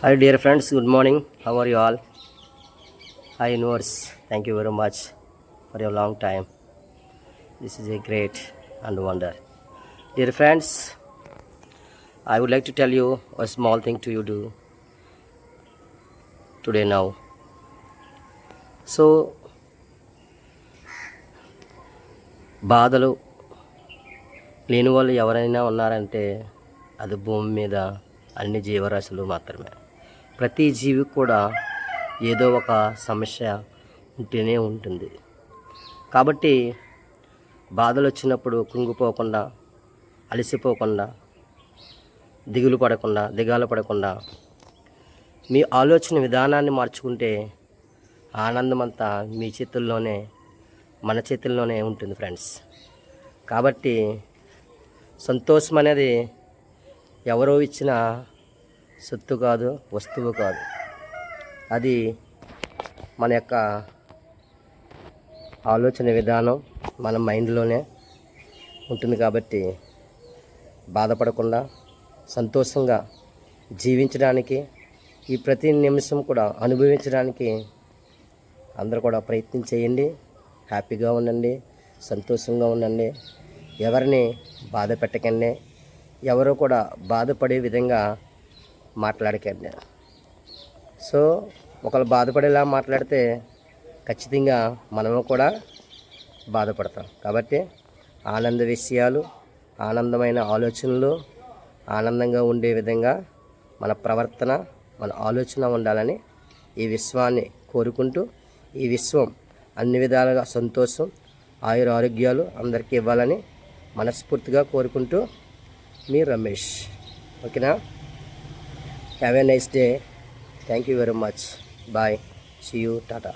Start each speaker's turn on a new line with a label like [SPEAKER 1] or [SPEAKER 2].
[SPEAKER 1] Hi dear friends, good morning. How are you all? Hi universe, thank you very much for your long time. This is a great and wonder. Dear friends, I would like to tell you a small thing to you do today now. So బాధలు లేని వాళ్ళు ఎవరైనా ఉన్నారంటే అది భూమి మీద అన్ని జీవరాశులు మాత్రమే. ప్రతి జీవికి కూడా ఏదో ఒక సమస్య ఉంటూనే ఉంటుంది. కాబట్టి బాధలు వచ్చినప్పుడు కుంగిపోకుండా, అలసిపోకుండా, దిగాలు పడకుండా మీ ఆలోచన విధానాన్ని మార్చుకుంటే ఆనందమంతా మీ చేతుల్లోనే, మన చేతుల్లోనే ఉంటుంది ఫ్రెండ్స్. కాబట్టి సంతోషం అనేది ఎవరో ఇచ్చిన సొత్తు కాదు, వస్తువు కాదు. అది మన యొక్క ఆలోచన విధానం, మన మైండ్లోనే ఉంటుంది. కాబట్టి బాధపడకుండా సంతోషంగా జీవించడానికి, ఈ ప్రతి నిమిషం కూడా అనుభవించడానికి అందరూ కూడా ప్రయత్నం చేయండి. హ్యాపీగా ఉండండి, సంతోషంగా ఉండండి. ఎవరిని బాధ పెట్టకండి, ఎవరో కూడా బాధపడే విధంగా మాట్లాడకండి. సో ఒకరు బాధపడేలా మాట్లాడితే ఖచ్చితంగా మనము కూడా బాధపడతాం. కాబట్టి ఆనంద విషయాలు, ఆనందమైన ఆలోచనలు, ఆనందంగా ఉండే విధంగా మన ప్రవర్తన, మన ఆలోచన ఉండాలని ఈ విశ్వాన్ని కోరుకుంటూ, ఈ విశ్వం అన్ని విధాలుగా సంతోషం, ఆరోగ్యాలు అందరికీ ఇవ్వాలని మనస్ఫూర్తిగా కోరుకుంటూ మీ రమేష్. ఓకేనా? Have a nice day. Thank you very much. Bye. See you. Tata.